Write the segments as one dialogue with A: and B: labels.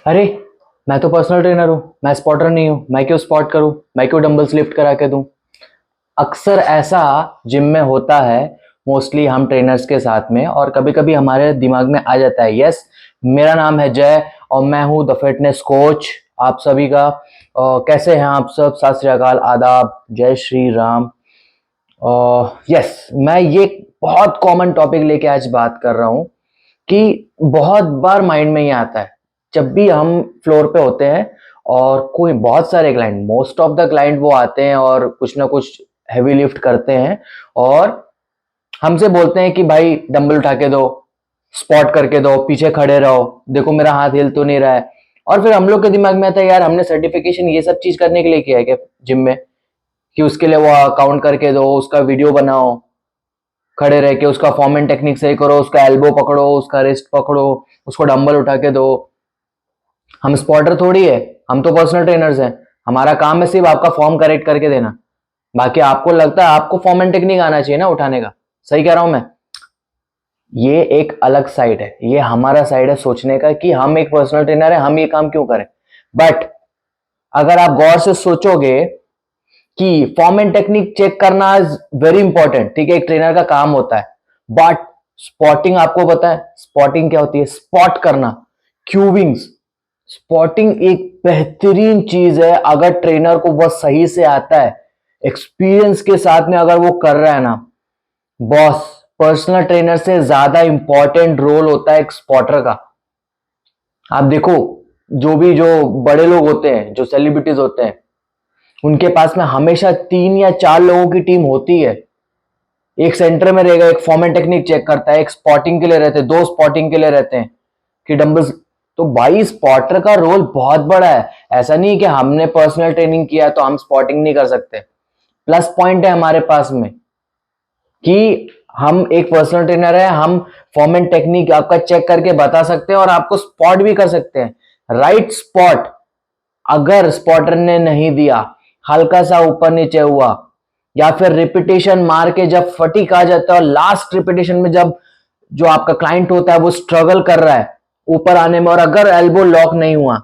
A: अरे, मैं तो पर्सनल ट्रेनर हूँ, मैं स्पॉटर नहीं हूँ। मैं क्यों स्पॉट करूँ? मैं क्यों डंबल्स लिफ्ट करा के दूं? अक्सर ऐसा जिम में होता है, मोस्टली हम ट्रेनर्स के साथ में, और कभी कभी हमारे दिमाग में आ जाता है। यस, मेरा नाम है जय और मैं हूँ द फिटनेस कोच आप सभी का। कैसे हैं आप सब? सत श्री अकाल, आदाब, जय श्री राम। यस, मैं ये बहुत कॉमन टॉपिक लेके आज बात कर रहा हूँ कि बहुत बार माइंड में ये आता है जब भी हम फ्लोर पे होते हैं और कोई बहुत सारे client, most of the client वो आते हैं और कुछ ना कुछ हैवी लिफ्ट करते हैं और हमसे बोलते हैं कि भाई डंबल उठा के दो, स्पॉट करके दो, पीछे खड़े रहो, देखो मेरा हाथ हिल तो नहीं रहा है। और फिर हम लोग के दिमाग में आता है, यार हमने सर्टिफिकेशन ये सब चीज करने के लिए किया है क्या जिम में, कि उसके लिए वो काउंट करके दो, उसका वीडियो बनाओ, खड़े रह के उसका फॉर्म एंड टेक्निक सही करो, उसका एल्बो पकड़ो, उसका रिस्ट पकड़ो, उसको डंबल उठा के दो। हम स्पॉटर थोड़ी है, हम तो पर्सनल ट्रेनर्स हैं। हमारा काम है सिर्फ आपका फॉर्म करेक्ट करके देना। बाकी आपको लगता है आपको फॉर्म एंड टेक्निक आना चाहिए ना उठाने का। सही कह रहा हूं मैं? ये एक अलग साइड है, ये हमारा साइड है सोचने का कि हम एक पर्सनल ट्रेनर है, हम ये काम क्यों करें। बट अगर आप गौर से सोचोगे कि फॉर्म एंड टेक्निक चेक करना इज वेरी इंपॉर्टेंट, ठीक है, एक ट्रेनर का काम होता है। बट स्पॉटिंग, आपको पता है स्पॉटिंग क्या होती है? स्पॉट करना, क्यूबिंग्स। स्पॉटिंग एक बेहतरीन चीज है अगर ट्रेनर को वह सही से आता है, एक्सपीरियंस के साथ में अगर वो कर रहा है ना। बॉस, पर्सनल ट्रेनर से ज्यादा इंपॉर्टेंट रोल होता है एक स्पॉटर का। आप देखो, जो बड़े लोग होते हैं, जो सेलिब्रिटीज होते हैं, उनके पास में हमेशा 3 या 4 लोगों की टीम होती है। एक सेंटर में रहेगा, एक फॉर्म एंड टेक्निक चेक करता है, एक स्पॉटिंग के लिए रहते हैं, 2 स्पॉटिंग के लिए रहते हैं कि डंबल्स। तो भाई स्पॉटर का रोल बहुत बड़ा है। ऐसा नहीं कि हमने पर्सनल ट्रेनिंग किया तो हम स्पॉटिंग नहीं कर सकते। प्लस पॉइंट है हमारे पास में कि हम एक पर्सनल ट्रेनर है, हम फॉर्म एंड टेक्निक आपका चेक करके बता सकते हैं और आपको स्पॉट भी कर सकते हैं। राइट स्पॉट अगर स्पॉटर ने नहीं दिया, हल्का सा ऊपर नीचे हुआ, या फिर रिपीटेशन मार के जब फटीक आ जाता है और लास्ट रिपीटेशन में जब जो आपका क्लाइंट होता है वो स्ट्रगल कर रहा है ऊपर आने में, और अगर एल्बो लॉक नहीं हुआ,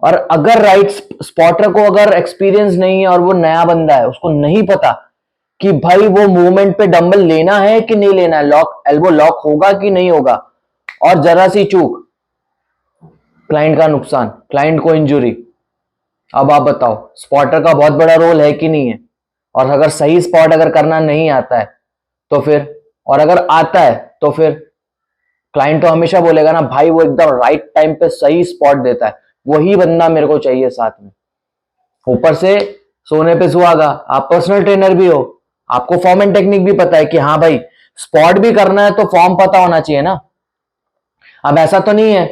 A: और अगर राइट स्पॉटर को अगर एक्सपीरियंस नहीं है और वो नया बंदा है, उसको नहीं पता कि भाई वो मूवमेंट पे डंबल लेना है कि नहीं लेना है, लॉक एल्बो लॉक होगा कि नहीं होगा, और जरा सी चूक, क्लाइंट का नुकसान, क्लाइंट को इंजुरी। अब आप बताओ, स्पॉटर का बहुत बड़ा रोल है कि नहीं है? और अगर सही स्पॉट अगर करना नहीं आता है तो फिर, और अगर आता है तो फिर क्लाइंट तो हमेशा बोलेगा ना, भाई वो एकदम राइट टाइम पे सही स्पॉट देता है, वही बंदा मेरे को चाहिए साथ में। ऊपर से सोने पे सुहागा, आप पर्सनल ट्रेनर भी हो, आपको फॉर्म एंड टेक्निक भी पता है कि हाँ भाई स्पॉट भी करना है तो फॉर्म पता होना चाहिए ना। अब ऐसा तो नहीं है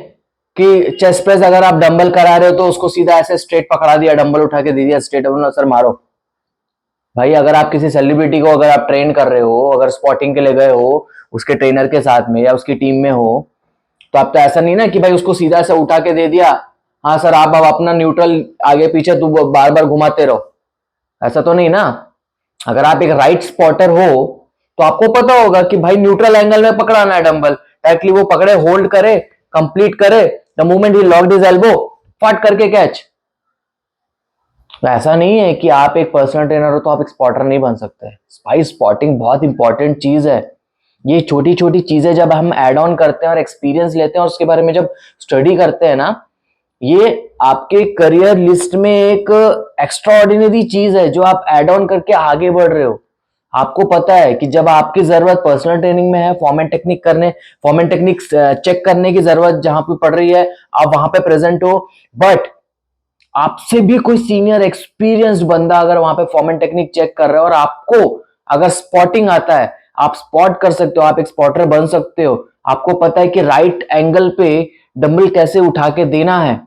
A: कि चेस्ट प्रेस अगर आप डंबल करा रहे हो तो उसको सीधा ऐसे स्ट्रेट पकड़ा दिया, डंबल उठा के दे दिया स्ट्रेट, सर मारो। भाई अगर आप किसी सेलिब्रिटी को अगर आप ट्रेन कर रहे हो, अगर स्पॉटिंग के लिए गए हो उसके ट्रेनर के साथ में या उसकी टीम में हो, तो आप तो ऐसा नहीं ना कि भाई उसको सीधा से उठा के दे दिया, हाँ सर आप अब अपना न्यूट्रल आगे पीछे तू बार बार घुमाते रहो। ऐसा तो नहीं ना। अगर आप एक राइट स्पॉटर हो तो आपको पता होगा कि भाई न्यूट्रल एंगल में पकड़ाना है डंबल, डायरेक्टली वो पकड़े, होल्ड करे, कंप्लीट करे, the moment he locked his elbow, फट करके कैच। तो ऐसा नहीं है कि आप एक पर्सनल ट्रेनर हो तो आप एक स्पॉटर नहीं बन सकते। भाई स्पॉटिंग बहुत इंपॉर्टेंट चीज है। ये छोटी छोटी चीजें जब हम ऐड ऑन करते हैं और एक्सपीरियंस लेते हैं और उसके बारे में जब स्टडी करते हैं ना, ये आपके करियर लिस्ट में एक एक्स्ट्रा ऑर्डिनरी चीज है जो आप ऐड ऑन करके आगे बढ़ रहे हो। आपको पता है कि जब आपकी जरूरत पर्सनल ट्रेनिंग में है, फॉर्म एंड टेक्निक चेक करने की जरूरत जहां पे पड़ रही है, आप वहां पे प्रेजेंट हो। बट आपसे भी कोई सीनियर एक्सपीरियंस्ड बंदा अगर वहां पे फॉर्म एंड टेक्निक चेक कर रहा है और आपको अगर स्पॉटिंग आता है, आप स्पॉट कर सकते हो, आप एक स्पॉटर बन सकते हो, आपको पता है कि राइट एंगल पे डंबल कैसे उठा के देना है,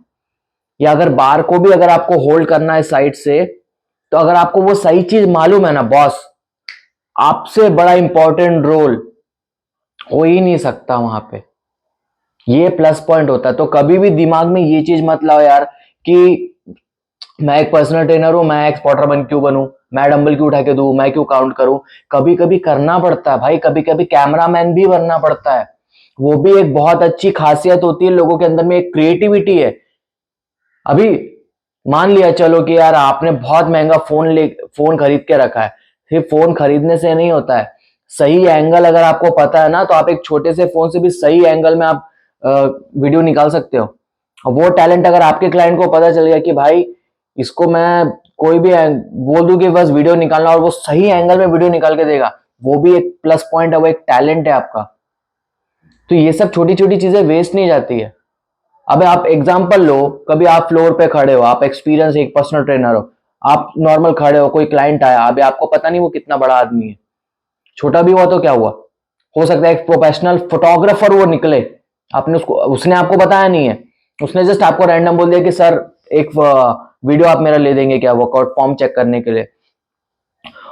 A: या अगर बार को भी अगर आपको होल्ड करना है साइड से, तो अगर आपको वो सही चीज मालूम है ना बॉस, आपसे बड़ा इंपॉर्टेंट रोल हो ही नहीं सकता वहां पे। ये प्लस पॉइंट होता है। तो कभी भी दिमाग में ये चीज मत लाओ यार कि मैं एक पर्सनल ट्रेनर हूं, मैं एक स्पॉटर बन क्यों बनूं, मैं डंबल क्यों उठा के दूं, मैं क्यों काउंट करूं। कभी कभी करना पड़ता है भाई, कभी कभी कैमरामैन भी बनना पड़ता है। वो भी एक बहुत अच्छी खासियत होती है, लोगों के अंदर में एक क्रिएटिविटी है। अभी मान लिया चलो कि यार आपने बहुत महंगा फोन खरीद के रखा है, सिर्फ फोन खरीदने से नहीं होता है, सही एंगल अगर आपको पता है ना, तो आप एक छोटे से फोन से भी सही एंगल में आप वीडियो निकाल सकते हो। और वो टैलेंट अगर आपके क्लाइंट को पता चल गया कि भाई इसको मैं कोई भी बोल दूं कि बस वीडियो निकालना, और वो सही एंगल में वीडियो निकाल के देगा, वो भी एक प्लस पॉइंट है, वो एक टैलेंट है आपका। तो ये सब छोटी छोटी चीजें वेस्ट नहीं जाती है। अब आप एग्जांपल लो, कभी आप फ्लोर पे खड़े हो, आप एक्सपीरियंस एक पर्सनल ट्रेनर हो, आप नॉर्मल खड़े हो, कोई क्लाइंट आया, अभी आपको पता नहीं वो कितना बड़ा आदमी है, छोटा भी हुआ तो क्या हुआ, हो सकता है एक प्रोफेशनल फोटोग्राफर वो निकले, आपने उसने आपको बताया नहीं है, उसने जस्ट आपको रैंडम बोल दिया कि सर एक वीडियो आप मेरा ले देंगे क्या, वर्कआउट फॉर्म चेक करने के लिए,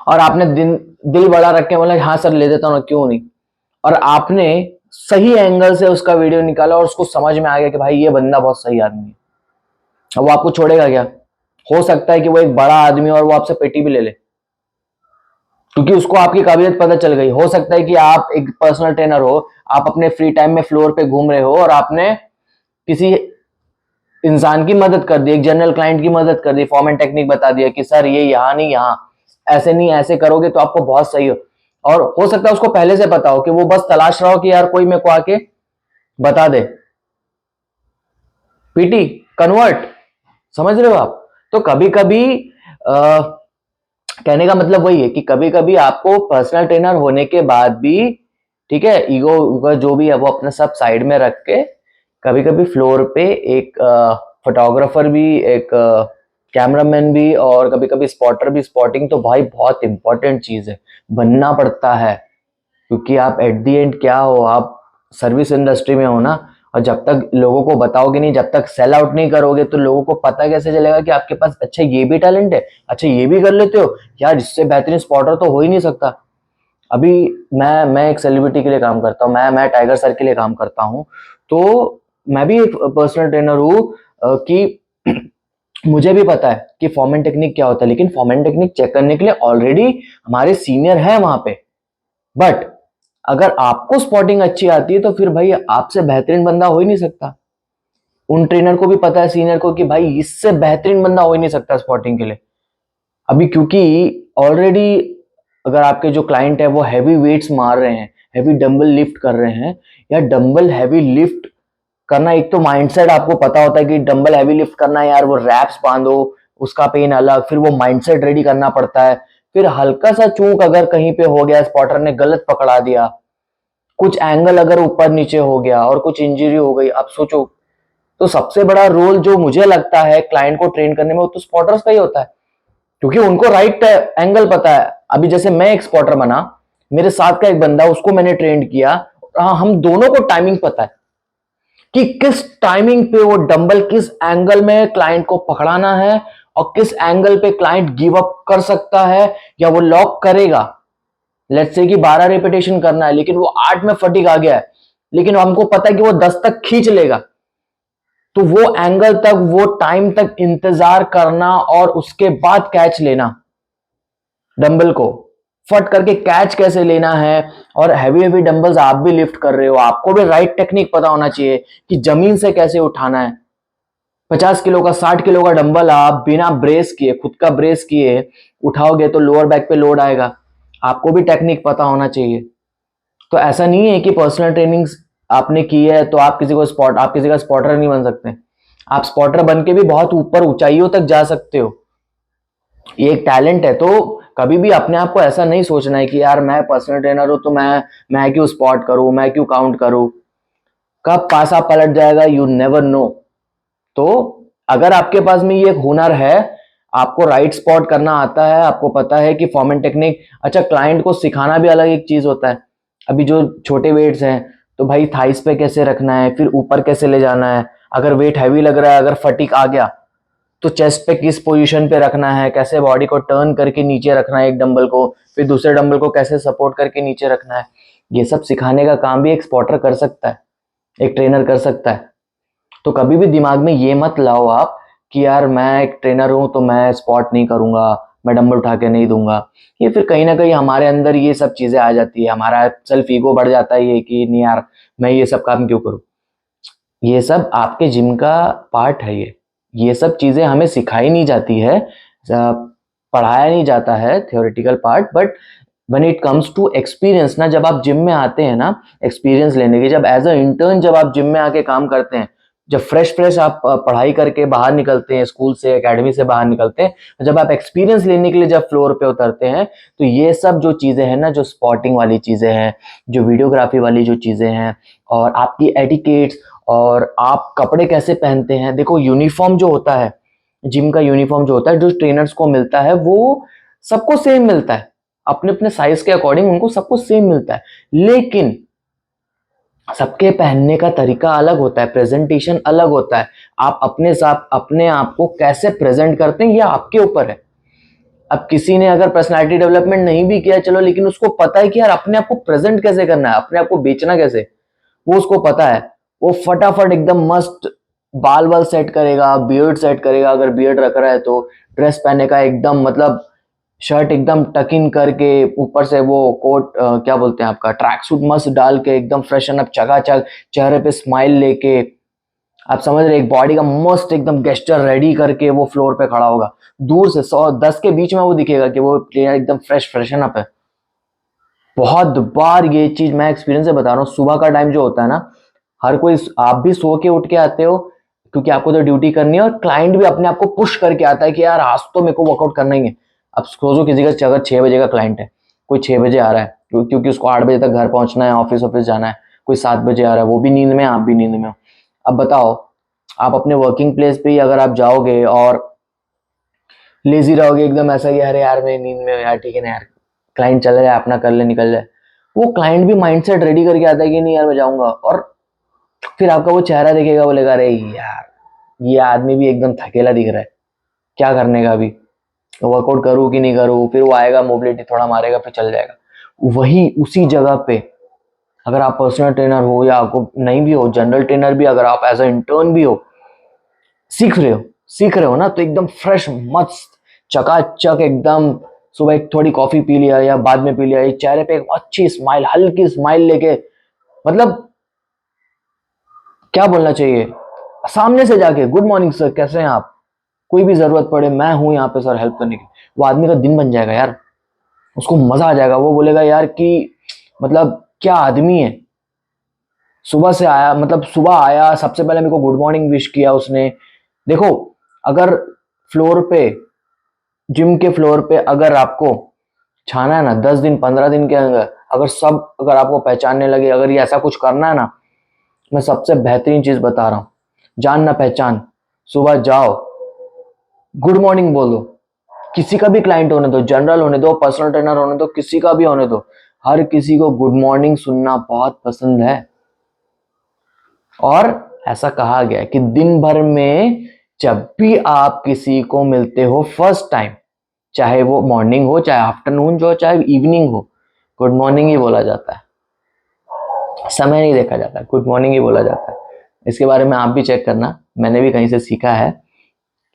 A: और आपने दिल बड़ा रख के बोला हाँ सर ले देता हूँ, क्यों नहीं, और आपने सही एंगल से उसका वीडियो निकाला और उसको समझ में आ गया कि भाई ये बंदा बहुत सही आदमी है। अब वो आपको छोड़ेगा क्या? हो सकता है कि वो एक बड़ा आदमी और वो आपसे पेटी भी ले ले, क्योंकि उसको आपकी काबिलियत पता चल गई। हो सकता है कि आप एक पर्सनल ट्रेनर हो, आप अपने फ्री टाइम में फ्लोर पे घूम रहे हो और आपने किसी इंसान की मदद कर दी, एक जनरल क्लाइंट की मदद कर दी, फॉर्म एंड टेक्निक बता दिया कि सर ये यहां नहीं यहां, ऐसे नहीं ऐसे करोगे तो आपको बहुत सही हो। और हो सकता है उसको पहले से पता हो कि वो बस तलाश रहा हो कि यार कोई मेरे को आके बता दे, पीटी कन्वर्ट, समझ रहे हो आप? तो कभी कभी कहने का मतलब वही है कि कभी कभी आपको पर्सनल ट्रेनर होने के बाद भी, ठीक है, ईगो जो भी है वो अपना सब साइड में रख के, कभी कभी फ्लोर पे एक फोटोग्राफर भी, एक कैमरामैन भी, और कभी कभी स्पॉटर भी, स्पॉटिंग तो भाई बहुत इंपॉर्टेंट चीज है, बनना पड़ता है। क्योंकि आप एट दी एंड क्या हो, आप सर्विस इंडस्ट्री में हो ना, और जब तक लोगों को बताओगे नहीं, जब तक सेल आउट नहीं करोगे, तो लोगों को पता कैसे चलेगा कि आपके पास अच्छा ये भी टैलेंट है, अच्छा ये भी कर लेते हो यार, इससे बेहतरीन स्पॉटर तो हो ही नहीं सकता। अभी मैं एक सेलिब्रिटी के लिए काम करता हूँ, मैं टाइगर सर के लिए काम करता हूँ, तो मैं भी एक पर्सनल ट्रेनर हूँ, कि मुझे भी पता है कि फॉर्म एंड टेक्निक क्या होता है, लेकिन फॉर्म एंड टेक्निक चेक करने के लिए ऑलरेडी हमारे सीनियर है वहां पे। बट अगर आपको स्पॉटिंग अच्छी आती है तो फिर भाई आपसे बेहतरीन बंदा हो ही नहीं सकता। उन ट्रेनर को भी पता है, सीनियर को, कि भाई इससे बेहतरीन बंदा हो ही नहीं सकता स्पॉटिंग के लिए। अभी क्योंकि ऑलरेडी अगर आपके जो क्लाइंट है वो हैवी वेट्स मार रहे हैं, हैवी डंबल लिफ्ट कर रहे हैं, या डंबल हैवी लिफ्ट करना, एक तो माइंडसेट आपको पता होता है कि डंबल हैवी लिफ्ट करना है यार, वो रैप्स बांधो, उसका पेन अलग, फिर वो माइंडसेट रेडी करना पड़ता है। फिर हल्का सा चूक अगर कहीं पे हो गया, स्पॉटर ने गलत पकड़ा दिया, कुछ एंगल अगर ऊपर नीचे हो गया और कुछ इंजरी हो गई, आप सोचो। तो सबसे बड़ा रोल जो मुझे लगता है क्लाइंट को ट्रेन करने में, वो तो स्पॉटर्स का ही होता है, क्योंकि उनको राइट एंगल पता है। अभी जैसे मैं एक स्पॉटर बना, मेरे साथ का एक बंदा, उसको मैंने ट्रेन किया, हाँ, हम दोनों को टाइमिंग पता है कि किस टाइमिंग पे वो डंबल किस एंगल में क्लाइंट को पकड़ाना है, और किस एंगल पे क्लाइंट गिव अप कर सकता है या वो लॉक करेगा। लेट्स से कि 12 रिपीटेशन करना है, लेकिन वो 8 में फटीक आ गया है, लेकिन हमको पता है कि वो 10 तक खींच लेगा, तो वो एंगल तक, वो टाइम तक इंतजार करना और उसके बाद कैच लेना, डंबल को फट करके कैच कैसे लेना है। और हैवी हैवी डंबल्स आप भी लिफ्ट कर रहे हो, आपको भी राइट टेक्निक पता होना चाहिए कि जमीन से कैसे उठाना है। 50 किलो का, 60 किलो का डंबल आप बिना ब्रेस किए, खुद का ब्रेस किए उठाओगे तो लोअर बैक पे लोड आएगा, आपको भी टेक्निक पता होना चाहिए। तो ऐसा नहीं है कि पर्सनल ट्रेनिंग आपने की है तो आप किसी का स्पॉटर नहीं बन सकते। आप स्पॉटर बन के भी बहुत ऊपर ऊंचाइयों तक जा सकते हो, ये एक टैलेंट है। तो कभी भी अपने आप को ऐसा नहीं सोचना है कि यार मैं पर्सनल ट्रेनर हूं तो मैं क्यों स्पॉट करूं, मैं क्यों काउंट करूं, कब पासा पलट जाएगा यू नेवर नो। तो अगर आपके पास में ये एक हुनर है, आपको राइट स्पॉट करना आता है, आपको पता है कि फॉर्म एंड टेक्निक, अच्छा क्लाइंट को सिखाना भी अलग एक चीज होता है। अभी जो छोटे वेट्स हैं, तो भाई थाइस पे कैसे रखना है, फिर ऊपर कैसे ले जाना है, अगर वेट हैवी लग रहा है, अगर फटीक आ गया तो चेस्ट पे किस पोजीशन पे रखना है, कैसे बॉडी को टर्न करके नीचे रखना है एक डंबल को, फिर दूसरे डंबल को कैसे सपोर्ट करके नीचे रखना है, ये सब सिखाने का काम भी एक स्पॉटर कर सकता है, एक ट्रेनर कर सकता है। तो कभी भी दिमाग में ये मत लाओ आप कि यार मैं एक ट्रेनर हूं तो मैं स्पॉट नहीं करूंगा, मैं डंबल उठा के नहीं दूंगा। ये फिर कहीं ना कहीं हमारे अंदर ये सब चीजें आ जाती है, हमारा सेल्फ ईगो बढ़ जाता है, ये कि नहीं यार मैं ये सब काम क्यों करूं। ये सब आपके जिम का पार्ट है। ये सब चीजें हमें सिखाई नहीं जाती है, पढ़ाया नहीं जाता है, theoretical part. But when it comes to experience ना, जब आप जिम में आते हैं ना एक्सपीरियंस लेने के, जब एज अ इंटर्न जब आप जिम में आके काम करते हैं, जब फ्रेश फ्रेश आप पढ़ाई करके बाहर निकलते हैं, स्कूल से एकेडमी से बाहर निकलते हैं, जब आप एक्सपीरियंस लेने के लिए जब फ्लोर पे उतरते हैं, तो ये सब जो चीजें हैं ना, जो स्पॉटिंग वाली चीजें हैं, जो वीडियोग्राफी वाली जो चीजें हैं, और आपकी एटिकेट्स, और आप कपड़े कैसे पहनते हैं। देखो यूनिफॉर्म जो होता है, जिम का यूनिफॉर्म जो होता है, जो ट्रेनर्स को मिलता है, वो सबको सेम मिलता है, अपने अपने साइज के अकॉर्डिंग उनको सबको सेम मिलता है। लेकिन सबके पहनने का तरीका अलग होता है, प्रेजेंटेशन अलग होता है। आप अपने साथ अपने आप को कैसे प्रेजेंट करते हैं, ये आपके ऊपर है। अब किसी ने अगर पर्सनालिटी डेवलपमेंट नहीं भी किया, चलो, लेकिन उसको पता है कि यार अपने आप को प्रेजेंट कैसे करना है, अपने आप को बेचना कैसे, वो उसको पता है। वो फटाफट एकदम मस्त बाल वाल सेट करेगा, बियर्ड सेट करेगा, अगर बियर्ड रख रहा है तो ड्रेस पहने का एकदम, मतलब शर्ट एकदम टक इन करके, ऊपर से वो कोट क्या बोलते हैं आपका, ट्रैक सूट मस्त डाल के, एकदम फ्रेशन अप चकाचक, चेहरे पे स्माइल लेके, आप समझ रहे, एक बॉडी का मस्त एकदम गेस्चर रेडी करके वो फ्लोर पे खड़ा होगा। दूर से 100-10 के बीच में वो दिखेगा कि वो प्लेयर एकदम फ्रेशन अप है। बहुत बार ये चीज मैं एक्सपीरियंस से बता रहा हूँ। सुबह का टाइम जो होता है ना, हर कोई, आप भी सो के उठ के आते हो क्योंकि आपको तो ड्यूटी करनी है, और क्लाइंट भी अपने आप को पुश करके आता है कि यार आज तो मेरे को वर्कआउट करना ही है। अब सोचो किसी का अगर 6 बजे का क्लाइंट है, कोई 6 बजे आ रहा है क्योंकि उसको 8 बजे तक घर पहुंचना है, ऑफिस जाना है, कोई 7 बजे आ रहा है, वो भी नींद में, आप भी नींद में हो। अब बताओ, आप अपने वर्किंग प्लेस पे ही अगर आप जाओगे और लेजी रहोगे एकदम, ऐसा ही अरे यार मैं नींद में हूं यार, ठीक है ना यार, क्लाइंट चला जाए अपना कर ले निकल जाए, वो क्लाइंट भी माइंडसेट रेडी करके आता है कि नहीं यार मैं जाऊंगा, और फिर आपका वो चेहरा देखेगा, बोलेगा अरे यार ये आदमी भी एकदम थकेला दिख रहा है, क्या करने का अभी, वर्कआउट करूँ कि नहीं करूँ। फिर वो आएगा, मोबिलिटी थोड़ा मारेगा, फिर चल जाएगा। वही उसी जगह पे अगर आप पर्सनल ट्रेनर हो, या आपको नहीं भी हो, जनरल ट्रेनर भी, अगर आप एज अ इंटर्न भी हो, सीख रहे हो ना, तो एकदम फ्रेश मस्त चकाचक एकदम, सुबह एक थोड़ी कॉफी पी लिया या बाद में पी लिया, एक चेहरे पे एक अच्छी स्माइल, हल्की स्माइल लेके, मतलब क्या बोलना चाहिए, सामने से जाके गुड मॉर्निंग सर कैसे हैं आप, कोई भी जरूरत पड़े मैं हूं यहाँ पे सर हेल्प करने की। वो आदमी का दिन बन जाएगा यार, उसको मजा आ जाएगा, वो बोलेगा यार कि मतलब क्या आदमी है, सुबह से आया, मतलब सुबह आया सबसे पहले मेरे को गुड मॉर्निंग विश किया उसने। देखो, अगर फ्लोर पे, जिम के फ्लोर पे अगर आपको छाना है ना, 10 दिन 15 दिन के अंदर, अगर सब, अगर आपको पहचानने लगे, अगर ये ऐसा कुछ करना है ना, मैं सबसे बेहतरीन चीज बता रहा हूं, जान ना पहचान, सुबह जाओ, गुड मॉर्निंग बोलो, किसी का भी क्लाइंट होने दो, जनरल होने दो, पर्सनल ट्रेनर होने दो, किसी का भी होने दो, हर किसी को गुड मॉर्निंग सुनना बहुत पसंद है। और ऐसा कहा गया है कि दिन भर में जब भी आप किसी को मिलते हो फर्स्ट टाइम, चाहे वो मॉर्निंग हो, चाहे आफ्टरनून जो, चाहे इवनिंग हो, गुड मॉर्निंग ही बोला जाता है, समय नहीं देखा जाता, गुड मॉर्निंग ही बोला जाता है। इसके बारे में आप भी चेक करना, मैंने भी कहीं से सीखा है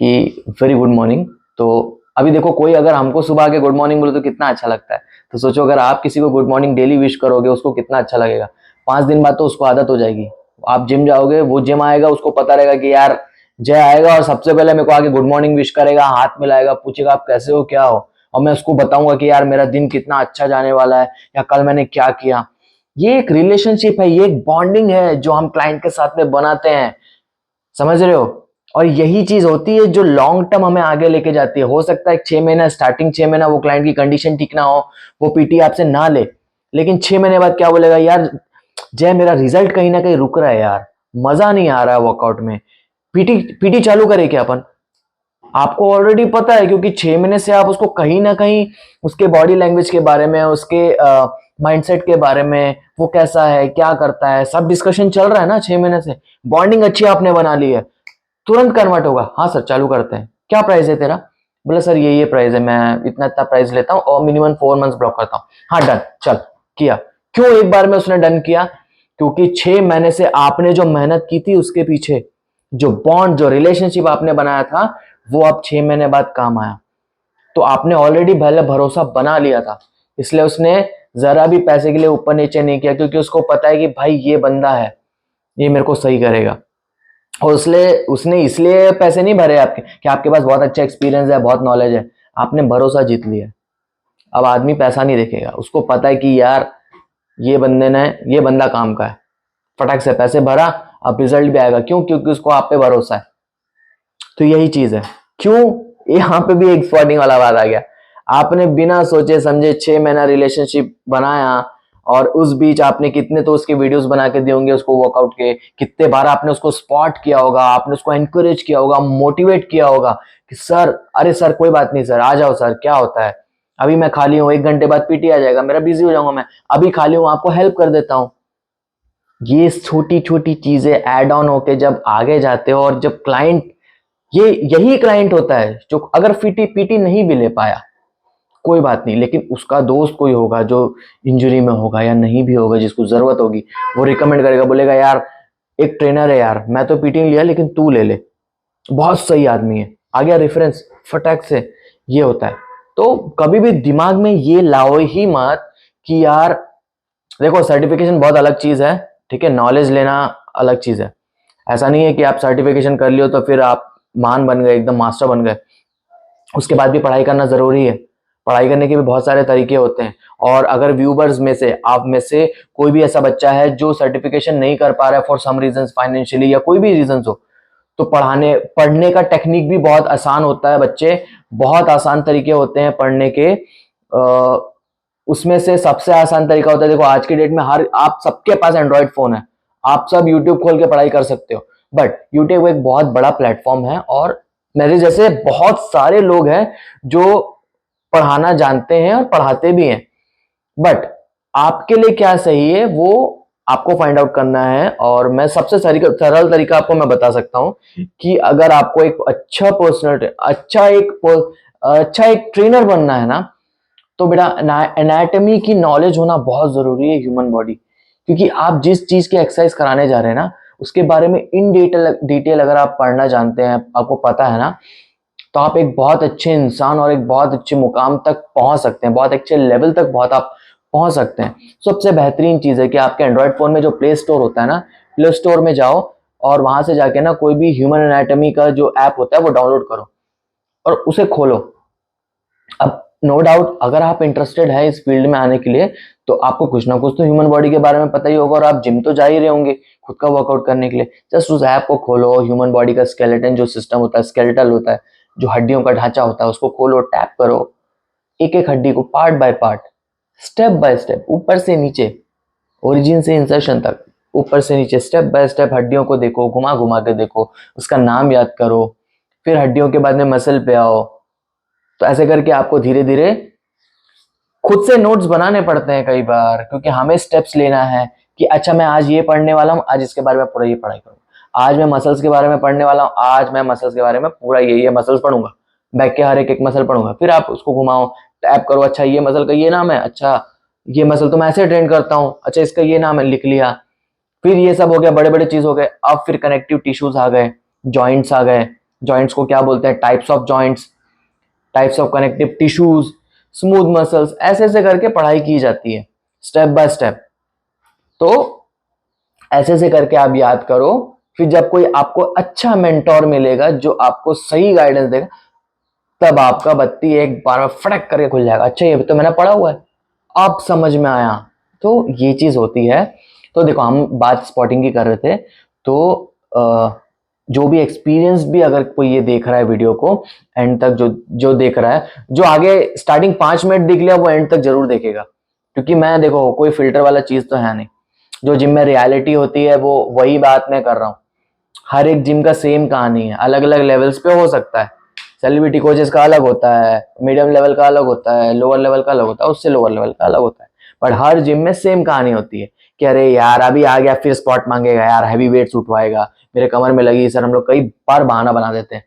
A: कि वेरी गुड मॉर्निंग। तो अभी देखो, कोई अगर हमको सुबह आके गुड मॉर्निंग बोले तो कितना अच्छा लगता है। तो सोचो अगर आप किसी को गुड मॉर्निंग डेली विश करोगे, उसको कितना अच्छा लगेगा। 5 दिन बाद तो उसको आदत हो जाएगी। आप जिम जाओगे, वो जिम आएगा, उसको पता रहेगा कि यार जय आएगा और सबसे पहले मेरे को आके गुड मॉर्निंग विश करेगा, हाथ मिलाएगा, पूछेगा आप कैसे हो, क्या हो, और मैं उसको बताऊंगा कि यार मेरा दिन कितना अच्छा जाने वाला है, या कल मैंने क्या किया। ये एक रिलेशनशिप है, ये एक बॉन्डिंग है जो हम क्लाइंट के साथ में बनाते हैं, समझ रहे हो। और यही चीज होती है जो लॉन्ग टर्म हमें आगे लेके जाती है। हो सकता है 6 महीना, स्टार्टिंग 6 महीना वो क्लाइंट की कंडीशन ठीक ना हो, वो पीटी आपसे ना ले, लेकिन 6 महीने बाद क्या बोलेगा, यार जय मेरा रिजल्ट कहीं ना कहीं रुक रहा है यार, मजा नहीं आ रहा है वर्कआउट में, पीटी पीटी चालू करे क्या अपन। आपको ऑलरेडी पता है क्योंकि 6 महीने से आप उसको कहीं ना कहीं उसके बॉडी लैंग्वेज के बारे में, उसके माइंडसेट के बारे में, वो कैसा है, क्या करता है, सब डिस्कशन चल रहा है ना 6 महीने से, बॉन्डिंग अच्छी आपने बना ली है, तुरंत कन्वर्ट होगा। हाँ सर चालू करते हैं, क्या प्राइस है तेरा, बोला सर ये प्राइस है, मैं इतना इतना प्राइस लेता हूँ और मिनिमम 4 मंथ्स ब्लॉक करता हूँ। हाँ डन, चल किया। क्यों एक बार में उसने डन किया, क्योंकि 6 महीने से आपने जो मेहनत की थी उसके पीछे, जो बॉन्ड, जो रिलेशनशिप आपने बनाया था, वो अब 6 महीने बाद काम आया। तो आपने ऑलरेडी पहले भरोसा बना लिया था, इसलिए उसने जरा भी पैसे के लिए ऊपर नीचे नहीं किया, क्योंकि उसको पता है कि भाई ये बंदा है, ये मेरे को सही करेगा। और उसने इसलिए पैसे नहीं भरे आपके कि आपके पास बहुत अच्छा एक्सपीरियंस है, बहुत नॉलेज है। आपने भरोसा जीत लिया। अब आदमी पैसा नहीं देखेगा, उसको पता है कि यार ये बंदा काम का है, फटाक से पैसे भरा, अब रिजल्ट भी आएगा। क्यों? क्योंकि उसको आप पे भरोसा है। तो यही चीज है। क्यों? यहाँ पे भी एक स्पॉटिंग वाला बात आ गया। आपने बिना सोचे समझे 6 महीना रिलेशनशिप बनाया, और उस बीच आपने कितने तो उसके वीडियोस बना के दिए होंगे उसको वर्कआउट के, कितने बार आपने उसको स्पॉट किया होगा, आपने उसको एनकरेज किया होगा, मोटिवेट किया होगा कि सर, अरे सर कोई बात नहीं सर, आ जाओ सर, क्या होता है, अभी मैं खाली हूँ, 1 घंटे बाद पीटी आ जाएगा, मेरा बिजी हो जाऊंगा, मैं अभी खाली हूँ, आपको हेल्प कर देता हूँ। ये छोटी छोटी चीजें ऐड ऑन होके जब आगे जाते हो, और जब क्लाइंट, ये यही क्लाइंट होता है जो अगर पीटी पीटी नहीं भी ले पाया कोई बात नहीं, लेकिन उसका दोस्त कोई होगा जो इंजरी में होगा या नहीं भी होगा, जिसको जरूरत होगी, वो रिकमेंड करेगा, बोलेगा यार एक ट्रेनर है यार, मैं तो पीटी नहीं लिया लेकिन तू ले ले, बहुत सही आदमी है, आ गया रेफरेंस फटाक से। ये होता है। तो कभी भी दिमाग में ये लाओ ही मत कि यार देखो, सर्टिफिकेशन बहुत अलग चीज है, ठीक है, नॉलेज लेना अलग चीज है। ऐसा नहीं है कि आप सर्टिफिकेशन कर लियो तो फिर आप महान बन गए, एकदम मास्टर बन गए। उसके बाद भी पढ़ाई करना जरूरी है। पढ़ाई करने के भी बहुत सारे तरीके होते हैं। और अगर व्यूवर्स में से, आप में से कोई भी ऐसा बच्चा है जो सर्टिफिकेशन नहीं कर पा रहा है फॉर सम रीजंस, फाइनेंशियली या कोई भी रीजन हो, तो पढ़ने का टेक्निक भी बहुत आसान होता है बच्चे। बहुत आसान तरीके होते हैं पढ़ने के। उसमें से सबसे आसान तरीका होता है, देखो आज की डेट में हर आप सबके पास एंड्रॉइड फोन है, आप सब यूट्यूब खोल के पढ़ाई कर सकते हो। बट यूट्यूब एक बहुत बड़ा प्लेटफॉर्म है, और मेरे जैसे बहुत सारे लोग हैं जो पढ़ाना जानते हैं और पढ़ाते भी हैं। बट आपके लिए क्या सही है वो आपको फाइंड आउट करना है। और मैं सबसे सरल तरीका आपको मैं बता सकता हूं कि अगर आपको एक अच्छा अच्छा एक ट्रेनर बनना है ना, तो बेटा एनाटॉमी की नॉलेज होना बहुत जरूरी है, ह्यूमन बॉडी। क्योंकि आप जिस चीज की एक्सरसाइज कराने जा रहे हैं ना, उसके बारे में इन डिटेल अगर आप पढ़ना जानते हैं, आपको पता है ना, तो आप एक बहुत अच्छे इंसान और एक बहुत अच्छे मुकाम तक पहुंच सकते हैं, बहुत अच्छे लेवल तक बहुत आप पहुंच सकते हैं। सबसे बेहतरीन चीज है कि आपके एंड्रॉयड फोन में जो प्ले स्टोर होता है ना, प्ले स्टोर में जाओ और वहां से जाके ना कोई भी ह्यूमन एनाटॉमी का जो ऐप होता है वो डाउनलोड करो और उसे खोलो। अब नो डाउट अगर आप इंटरेस्टेड है इस फील्ड में आने के लिए, तो आपको कुछ ना कुछ तो ह्यूमन बॉडी के बारे में पता ही होगा, और आप जिम तो जा ही रहे होंगे खुद का वर्कआउट करने के लिए। जस्ट उस ऐप को खोलो, ह्यूमन बॉडी का स्केलेटन जो सिस्टम होता है, स्केलेटल होता है, जो हड्डियों का ढांचा होता है, उसको खोलो, टैप करो, एक एक हड्डी को part by part, step by step, ऊपर से नीचे, ओरिजिन से इंसर्शन तक, ऊपर से नीचे स्टेप बाय स्टेप हड्डियों को देखो, घुमा घुमा के देखो, उसका नाम याद करो, फिर हड्डियों के बाद में मसल पे आओ। तो ऐसे करके आपको धीरे धीरे खुद से नोट्स बनाने पड़ते हैं कई बार, क्योंकि हमें स्टेप्स लेना है कि अच्छा मैं आज ये पढ़ने वाला हूँ, आज इसके बारे में पूरा ये पढ़ाई करूंगा। आज मैं मसल्स के बारे में पढ़ने वाला हूँ, आज मैं मसल्स के बारे में पूरा ये मसल्स पढ़ूंगा, बैक के हर एक एक मसल पढ़ूंगा। फिर आप उसको घुमाओ, टैप करो, अच्छा ये मसल का ये नाम है, अच्छा ये मसल तो मैं ऐसे ट्रेन करता हूँ, अच्छा इसका ये नाम है, लिख लिया। फिर ये सब हो गया, बड़े बड़े चीज हो गए। अब फिर कनेक्टिव टिश्यूज आ गए, जॉइंट्स आ गए। जॉइंट्स को क्या बोलते हैं? Types of joints, types of connective tissues, smooth muscles, ऐसे ऐसे करके पढ़ाई की जाती है स्टेप बाय स्टेप। तो ऐसे ऐसे करके आप याद करो। फिर जब कोई आपको अच्छा मेंटोर मिलेगा जो आपको सही गाइडेंस देगा, तब आपका बत्ती एक बार में फटक करके खुल जाएगा, अच्छा ये तो मैंने पढ़ा हुआ है, अब समझ में आया। तो ये चीज होती है। तो देखो, हम बात स्पॉटिंग की कर रहे थे, तो जो भी एक्सपीरियंस भी अगर कोई ये देख रहा है वीडियो को एंड तक, जो जो देख रहा है, जो आगे स्टार्टिंग 5 मिनट दिख लिया वो एंड तक जरूर देखेगा। क्योंकि मैं, देखो, कोई फिल्टर वाला चीज तो है नहीं। जो जिम में रियलिटी होती है वो वही बात मैं कर रहा हूँ। हर एक जिम का सेम कहानी है, अलग अलग लेवल्स पे हो सकता है। सेलिब्रिटी कोचेस का अलग होता है, मीडियम लेवल का अलग होता है, लोअर लेवल का अलग होता है, उससे लोअर लेवल का अलग होता है। बट हर जिम में सेम कहानी होती है कि अरे यार अभी आ गया, फिर स्पॉट मांगेगा, यार हैवी वेट्स उठवाएगा, मेरे कमर में लगी सर। हम लोग कई बार बहाना बना देते हैं।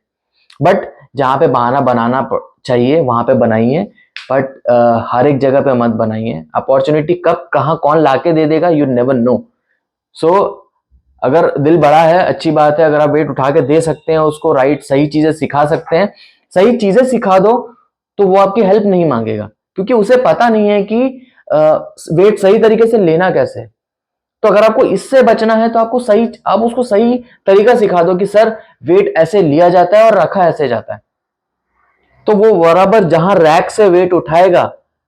A: बट जहाँ पे बहाना बनाना चाहिए वहां पे बनाइए, बट हर एक जगह पे मत बनाइए। अपॉर्चुनिटी कब कहाँ कौन लाके दे देगा, यू नेवर नो। सो अगर दिल बड़ा है, अच्छी बात है, अगर आप वेट उठा के दे सकते हैं उसको, राइट, सही चीजें सिखा सकते हैं, सही चीजें सिखा दो, तो वो आपकी हेल्प नहीं मांगेगा, क्योंकि उसे पता नहीं है कि वेट सही तरीके से लेना कैसे है। तो अगर आपको इससे बचना है तो आप उसको सही तरीका सिखा दो कि सर वेट ऐसे लिया जाता है और रखा ऐसे जाता है, तो वो बराबर जहां रैक से वेट उठाएगा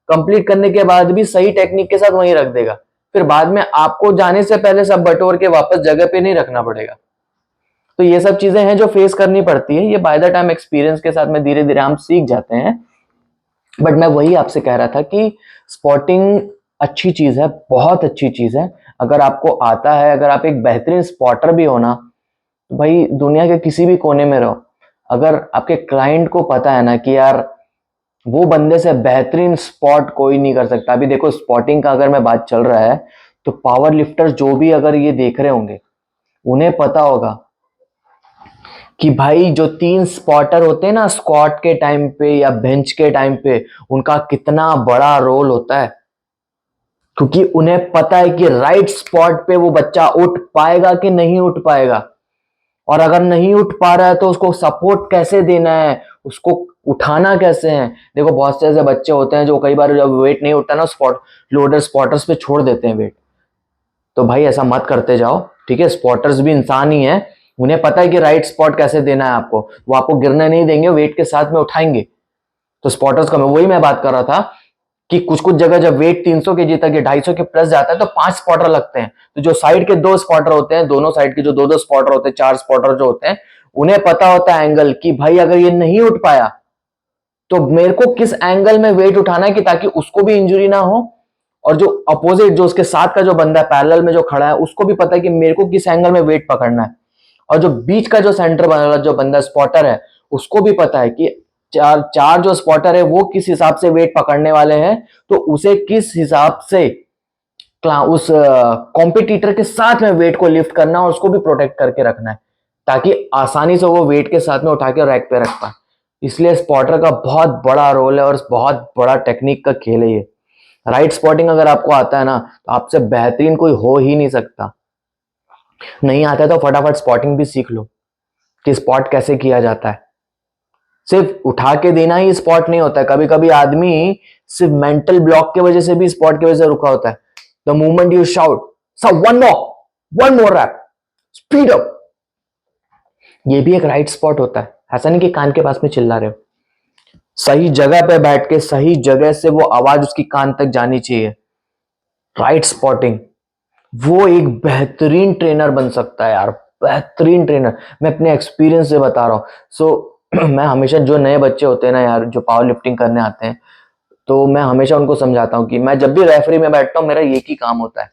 A: कंप्लीट करने के बाद भी सही टेक्निक के साथ वहीं रख देगा। फिर बाद में आपको जाने से पहले सब बटोर के वापस जगह पे नहीं रखना पड़ेगा। तो ये सब चीजें हैं जो फेस करनी पड़ती है, ये बाय द टाइम एक्सपीरियंस के साथ में धीरे धीरे हम सीख जाते हैं। बट मैं वही आपसे कह रहा था कि स्पॉटिंग अच्छी चीज है, बहुत अच्छी चीज है। अगर आपको आता है, अगर आप एक बेहतरीन स्पॉटर भी हो ना, तो भाई दुनिया के किसी भी कोने में रहो, अगर आपके क्लाइंट को पता है ना कि यार वो बंदे से बेहतरीन स्पॉट कोई नहीं कर सकता। अभी देखो स्पॉटिंग का अगर मैं बात चल रहा है, तो पावर लिफ्टर जो भी अगर ये देख रहे होंगे, उन्हें पता होगा कि भाई जो 3 स्पॉटर होते हैं ना स्क्वाट के टाइम पे या बेंच के टाइम पे, उनका कितना बड़ा रोल होता है। क्योंकि उन्हें पता है कि राइट स्पॉट पे वो बच्चा उठ पाएगा कि नहीं उठ पाएगा, और अगर नहीं उठ पा रहा है तो उसको सपोर्ट कैसे देना है, उसको उठाना कैसे है। देखो बहुत से ऐसे बच्चे होते हैं जो कई बार जब वेट नहीं उठता ना, स्पॉटर्स पे छोड़ देते हैं वेट। तो भाई ऐसा मत करते जाओ, ठीक है। स्पॉटर्स भी इंसान ही है, उन्हें पता है कि राइट स्पॉट कैसे देना है आपको, वो आपको गिरने नहीं देंगे, वेट के साथ में उठाएंगे। तो स्पॉटर्स का वही मैं बात कर रहा था कि कुछ कुछ जगह जब वेट 300 केजी तक या 250 के प्लस जाता है तो 5 स्पॉटर लगते हैं। तो जो साइड के 2 स्पॉटर होते हैं, दोनों साइड के जो 2-2 स्पॉटर होते हैं, 4 स्पॉटर जो होते हैं, उन्हें पता होता है एंगल कि भाई अगर ये नहीं उठ पाया तो मेरे को किस एंगल में वेट उठाना है कि ताकि उसको भी इंजरी ना हो, और जो अपोजिट जो उसके साथ का जो बंदा है पैरेलल में जो खड़ा है उसको भी पता है कि मेरे को किस एंगल में वेट पकड़ना है। और जो बीच का जो सेंटर वाला जो बंदा स्पॉटर है, उसको भी पता है कि चार चार जो स्पॉटर है वो किस हिसाब से वेट पकड़ने वाले हैं, तो उसे किस हिसाब से उस कॉम्पिटिटर के साथ में वेट को लिफ्ट करना और उसको भी प्रोटेक्ट करके रखना है, ताकि आसानी से वो वेट के साथ में उठा के रैक पे रख पाए। इसलिए स्पॉटर का बहुत बड़ा रोल है और बहुत बड़ा टेक्निक का खेल है ये। राइट स्पॉटिंग अगर आपको आता है ना, तो आपसे बेहतरीन कोई हो ही नहीं सकता। नहीं आता है तो फटाफट स्पॉटिंग भी सीख लो कि स्पॉट कैसे किया जाता है। सिर्फ उठा के देना ही स्पॉट नहीं होता है, कभी कभी आदमी सिर्फ मेंटल ब्लॉक की वजह से भी स्पॉट की वजह से रुका होता है। The moment you shout sir one more rep, speed up, ये भी एक राइट स्पॉट होता है। ऐसा नहीं कि कान के पास में चिल्ला रहे हो, सही जगह पे बैठ के सही जगह से वो आवाज उसकी कान तक जानी चाहिए। राइट स्पॉटिंग, वो एक बेहतरीन ट्रेनर बन सकता है यार, बेहतरीन ट्रेनर। मैं अपने एक्सपीरियंस से बता रहा हूँ। मैं हमेशा जो नए बच्चे होते हैं ना यार, जो पावर लिफ्टिंग करने आते हैं, तो मैं हमेशा उनको समझाता हूँ कि मैं जब भी रेफरी में बैठता हूँ मेरा एक ही काम होता है,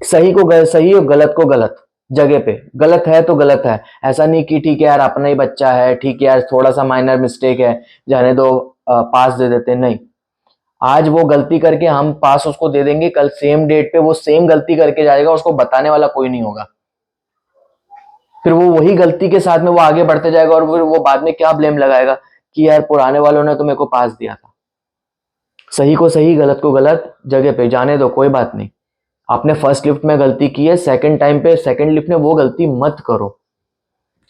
A: सही को सही और गलत को गलत जगह पे, गलत है तो गलत है। ऐसा नहीं कि ठीक है यार अपना ही बच्चा है, ठीक है यार थोड़ा सा माइनर मिस्टेक है, जाने दो, पास दे देते, नहीं। आज वो गलती करके हम पास उसको दे देंगे, कल सेम डेट पे वो सेम गलती करके जाएगा, उसको बताने वाला कोई नहीं होगा। फिर वो वही गलती के साथ में वो आगे बढ़ते जाएगा और फिर वो बाद में क्या ब्लेम लगाएगा कि यार पुराने वालों ने तो मेरे को पास दिया था। सही को सही गलत को गलत जगह पे, जाने दो, कोई बात नहीं। आपने फर्स्ट लिफ्ट में गलती की है, सेकंड टाइम पे सेकंड लिफ्ट में वो गलती मत करो।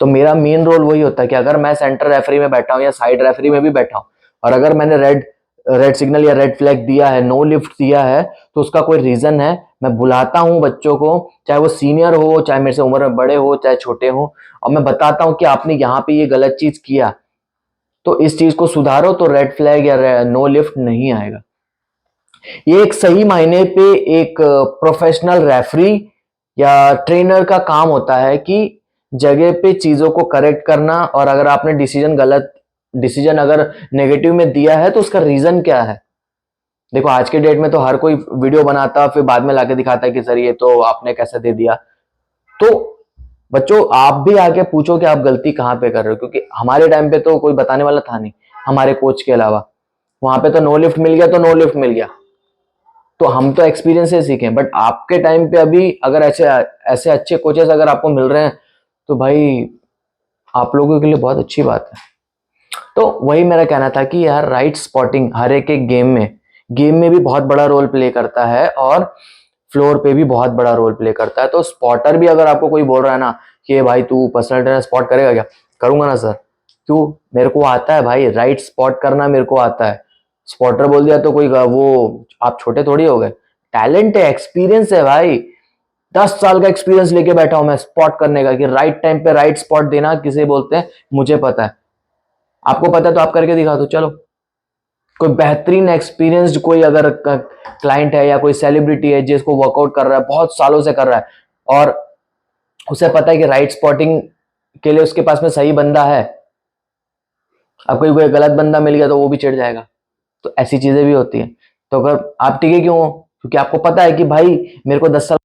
A: तो मेरा मेन रोल वही होता है कि अगर मैं सेंटर रेफरी में बैठा हूं या साइड रेफरी में भी बैठा हूं, और अगर मैंने रेड रेड सिग्नल या रेड फ्लैग दिया है, नो लिफ्ट दिया है, तो उसका कोई रीजन है। मैं बुलाता हूं बच्चों को, चाहे वो सीनियर हो, चाहे मेरे से उम्र में बड़े हो, चाहे छोटे हो, और मैं बताता हूं कि आपने यहाँ पे ये गलत चीज किया, तो इस चीज को सुधारो, तो रेड फ्लैग या नो लिफ्ट नहीं आएगा। ये एक सही मायने पे एक प्रोफेशनल रेफरी या ट्रेनर का काम होता है कि जगह पे चीजों को करेक्ट करना, और अगर आपने डिसीजन अगर नेगेटिव में दिया है तो उसका रीजन क्या है। देखो आज के डेट में तो हर कोई वीडियो बनाता फिर बाद में लाके दिखाता है कि सर ये तो आपने कैसे दे दिया। तो बच्चों आप भी आके पूछो कि आप गलती कहाँ पे कर रहे हो, क्योंकि हमारे टाइम पे तो कोई बताने वाला था नहीं हमारे कोच के अलावा। वहां पे तो नो लिफ्ट मिल गया तो नो लिफ्ट मिल गया, तो हम तो एक्सपीरियंस से सीखे। बट आपके टाइम पे अभी अगर ऐसे ऐसे अच्छे कोचेस अगर आपको मिल रहे हैं, तो भाई आप लोगों के लिए बहुत अच्छी बात है। तो वही मेरा कहना था कि यार राइट स्पॉटिंग हर एक गेम में भी बहुत बड़ा रोल प्ले करता है, और फ्लोर पे भी बहुत बड़ा रोल प्ले करता है। तो स्पॉटर भी अगर आपको कोई बोल रहा है ना कि भाई तू पर्सनल ट्रेनर स्पॉट करेगा क्या, करूंगा ना सर, क्यों? मेरे को आता है भाई, राइट स्पॉट करना मेरे को आता है। स्पॉटर बोल दिया तो कोई वो आप छोटे थोड़ी हो गए। टैलेंट है, एक्सपीरियंस है भाई। 10 साल का एक्सपीरियंस लेके बैठा हूं मैं स्पॉट करने का, कि राइट टाइम पे राइट स्पॉट देना किसे बोलते हैं मुझे पता है। आपको पता है तो आप करके दिखा दो। चलो, कोई बेहतरीन एक्सपीरियंस्ड कोई अगर क्लाइंट है या कोई सेलिब्रिटी है जिसको वर्कआउट कर रहा है, बहुत सालों से कर रहा है, और उसे पता है कि राइट स्पॉटिंग के लिए उसके पास में सही बंदा है, अब कोई कोई गलत बंदा मिल गया तो वो भी चिढ़ जाएगा। तो ऐसी चीजें भी होती हैं। तो अगर आप टिके क्यों हो? क्योंकि आपको पता है कि भाई मेरे को 10 साल